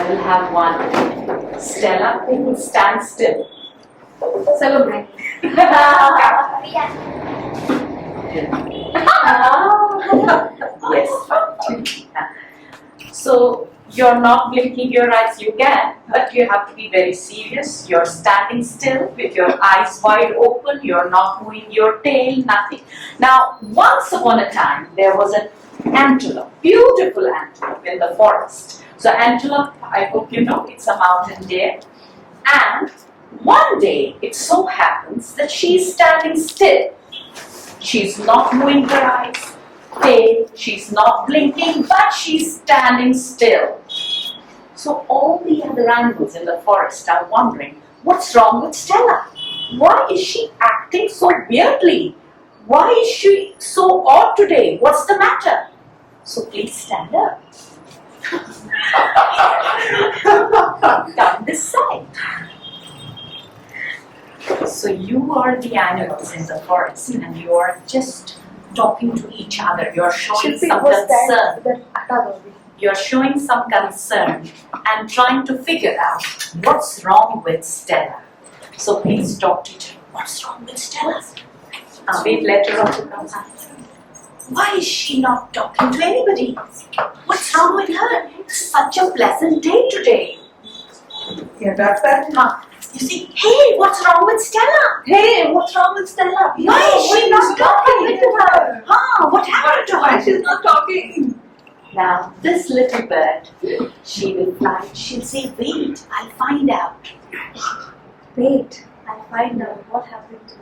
I will have one. Stella, who will stand still. Celebrate. Yes. So you're not blinking your eyes, you can, but you have to be very serious. You're standing still with your eyes wide open, you're not moving your tail, nothing. Now, once upon a time, there was an antelope, beautiful antelope in the forest. So antelope, I hope you know, it's a mountain deer. And one day, it so happens that she's standing still. She's not moving her eyes, tail, she's not blinking, but she's standing still. So all the other animals in the forest are wondering, what's wrong with Stella? Why is she acting so weirdly? Why is she so odd today? What's the matter? So please stand up. Come this side. So you are the animals in the forest and you are just talking to each other. You're showing some concern. You're showing some concern and trying to figure out what's wrong with Stella. So please talk to each other. What's wrong with Stella? Wait, let her out. Why is she not talking to anybody? What's wrong with her? It's such a pleasant day today. Yeah, that's that. You see, hey, what's wrong with Stella? Hey, what's wrong with Stella? Why is she not talking to her? What happened to her? Why she's not talking? Now, this little bird, she will fly. She'll say, wait, I'll find out. Wait, I'll find out what happened to her.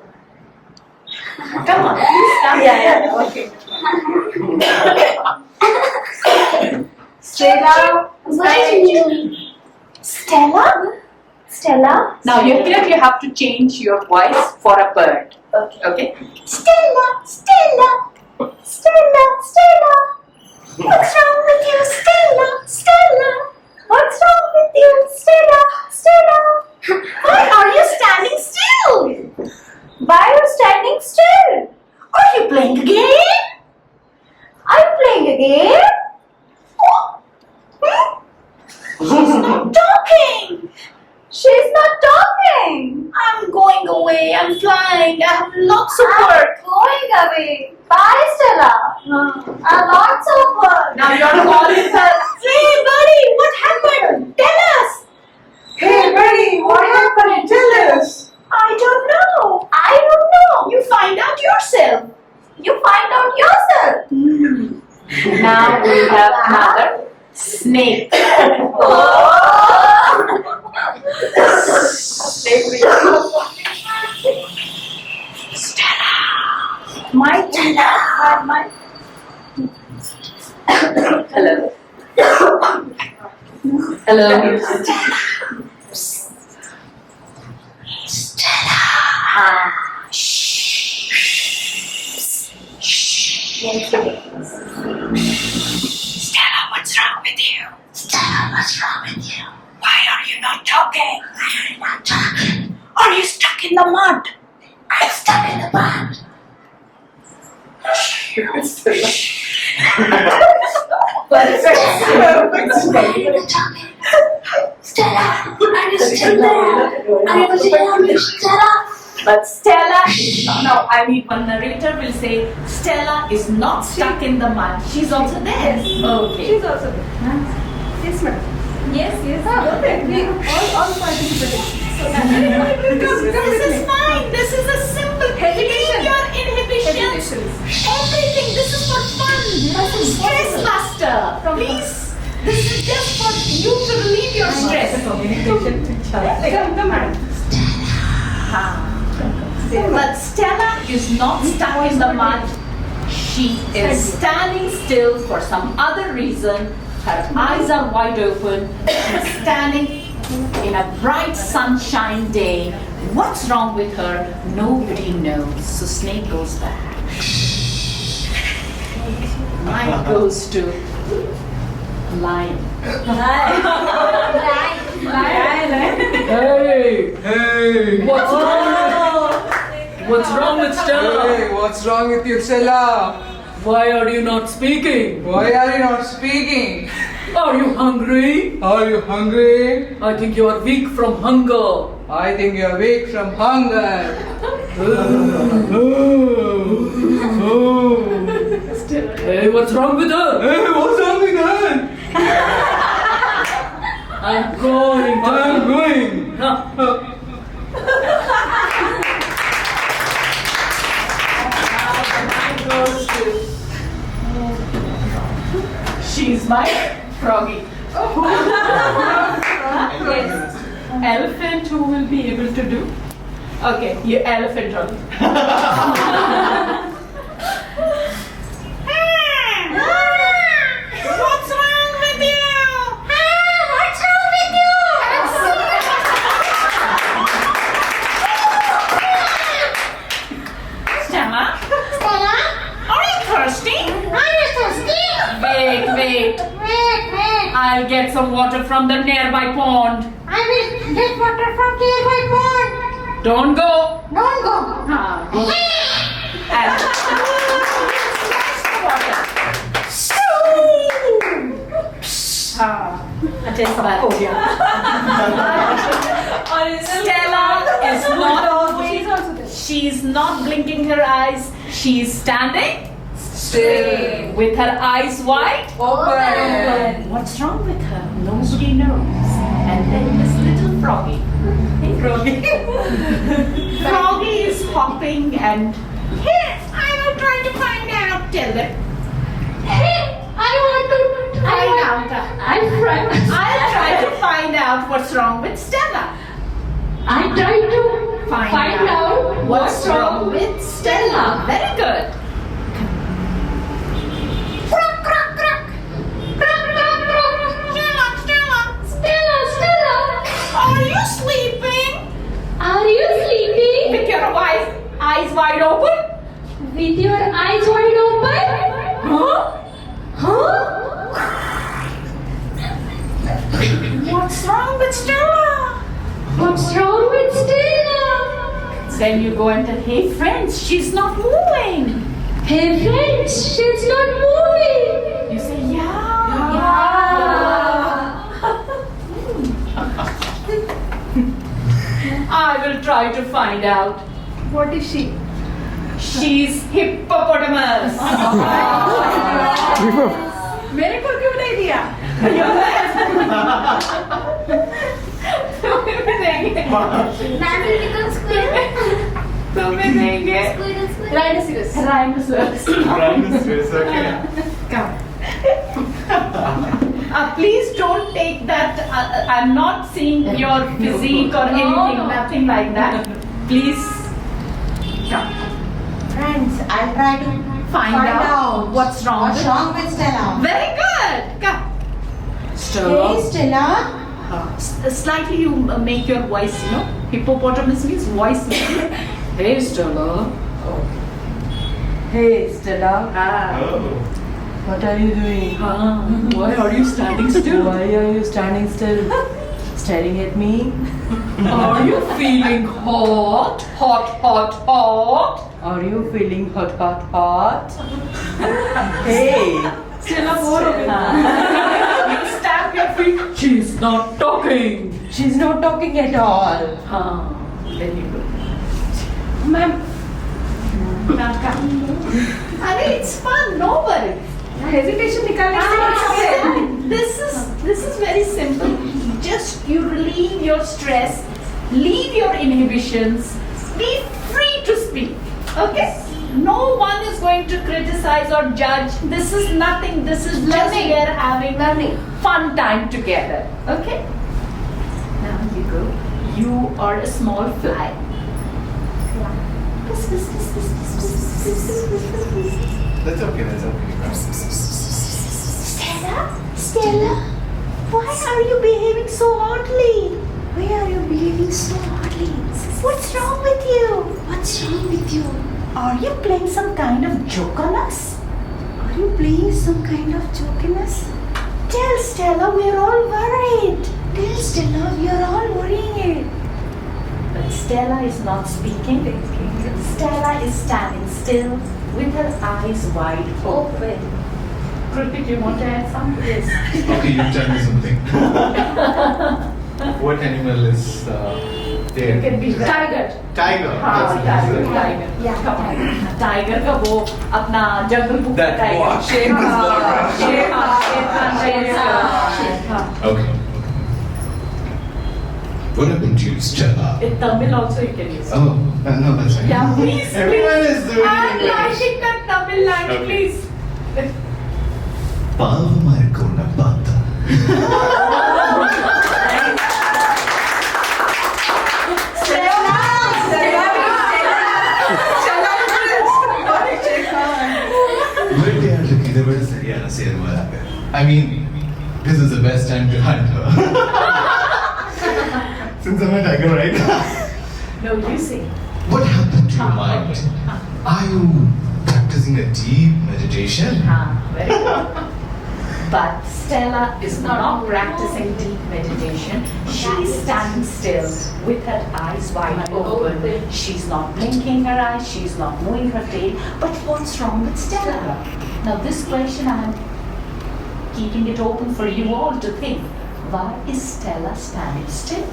Come on, please come. Okay. Stella, Stella? Stella? Now, here you have to change your voice for a bird. Okay? Stella, Stella, Stella, Stella. What's wrong with you, Stella, Stella? What's wrong with you, Stella, Stella? Why are you standing still? Why are you standing still? Are you playing a game? Are you playing a game? She's not talking. She's not talking. I'm going away. I'm flying. I have lots of work. I'm going away. Bye, Stella. Lots of work. Now you're calling her. Hey, buddy, what happened? Tell us. Hey, buddy, what happened? Tell us. I don't know. I don't know. You find out yourself. You find out yourself. Now we have another snake. Stella. My Stella. My. Hello. Hello. Stella. Stella, what's wrong with you? Stella, what's wrong with you? Why are you not talking? Why are you not talking? Are you stuck in the mud? I'm stuck in the mud. Stella, are you still there? Are you able to hear me, Stella? But Stella, no, I mean one narrator will say, Stella is not stuck in the mud. She's also there. Okay. She's also there. Yes, ma'am. Yes. Okay, we all participating. This is fine. This is a simple relieve your inhibitions. Everything. This is for fun. Stress buster. Please. This is just for you to relieve your stress. Come, madam. But Stella is not stuck in the mud. She is standing still for some other reason. Her eyes are wide open. She's standing in a bright sunshine day. What's wrong with her? Nobody knows. So snake goes back. Mine goes to lion. Hey! What's wrong with Stella? Hey, what's wrong with you, Stella? Why are you not speaking? Why are you not speaking? Are you hungry? Are you hungry? I think you are weak from hunger. I think you are weak from hunger. Hey, what's wrong with her? Hey, what's wrong with that? I'm going. I'm going. She's my froggy. Yes. Elephant, who will be able to do? Okay, you elephant only. What's wrong with you? What's wrong with you? Stella? Stella? Are you thirsty? Are you thirsty? Wait. Wait. I'll get some water from the nearby pond. I will get water from nearby pond. Don't go. Don't go. Go. And Stella is not. She's not blinking her eyes. She's standing Still. with her eyes wide. Open. What's wrong with her? Nobody knows. And then this little froggy. Hey, froggy. Froggy is hopping and here I will try to find out. Tell them. I'll I'll try to find out what's wrong with Stella. I try to Find out what's wrong with Stella. Very good. Croak, croak, croak. Croak, croak, croak. Stella. Are you sleeping? Are you sleeping? With your eyes wide open? With your eyes wide open? Huh? What's wrong with Stella? What's wrong with Stella? Then you go and tell, hey friends, she's not moving. Hey friends, she's not moving. You say, yeah. I will try to find out. What is she? She's hippopotamus. मेरे को क्यों नहीं दिया? तुम्हें भी देंगे. तुम्हें देंगे. Rhinoceros. Rhinoceros. Come. Please don't take that. I'm not seeing your physique or anything, nothing like that. Please come. Friends, I'll try to Find out what's wrong. What's wrong with Stella? Very good. Come. Hey, Stella. Slightly you make your voice, hippopotamus means voice. Hey Stella. Hey, Stella. Ah. What are you doing? Why are you standing still? Why are you standing still? Staring at me? Are you feeling hot? Hot? Are you feeling hot? Hey. Stella, you stamp your feet. She's not talking. She's not talking at all. Very good. Ma'am. Now come. It's fun. No worries. Hesitation निकालने से This is very simple. Just you relieve your stress, leave your inhibitions, be free to speak. Okay? No one is going to criticize or judge. This is nothing. This is just we are having fun time together. Okay? Now you go. You are a small fly. That's okay. Stella, why are you behaving so oddly? Why are you behaving so oddly? What's wrong with you? What's wrong with you? Are you playing some kind of joke on us? Are you playing some kind of joke in us? Tell Stella we're all worried. Tell Stella we are all worrying. But Stella is not speaking. Stella is standing still with her eyes wide open. Kritik, you want to add something? Yes. Okay, you tell me something. What animal is there? You can be Tiger. Tiger. हाँ, That's tiger, it. tiger. Tiger का वो अपना जंगल book That tiger walk. शेर This Khan walk, right? शेर Khan Okay. What happened to you, Stella? In Tamil also you can use. Oh, no, that's fine. Yeah, please, Everyone is doing I'm English. liking that Tamil line, Okay. please. பாவமா இருக்கு உன்னை பார்த்தா. வேட்டையாடுறதுக்கு இதை விட சரியான சேர்வு வராங்க. I mean, this is the best time to hunt her. Since I'm a tiger, right? No, you sing. What happened to your mind? Are you practicing a deep meditation? Very good. But Stella is not practicing deep meditation. She's standing still with her eyes wide open. She's not blinking her eyes. She's not moving her tail. But what's wrong with Stella? Now this question I'm keeping it open for you all to think. Why is Stella standing still?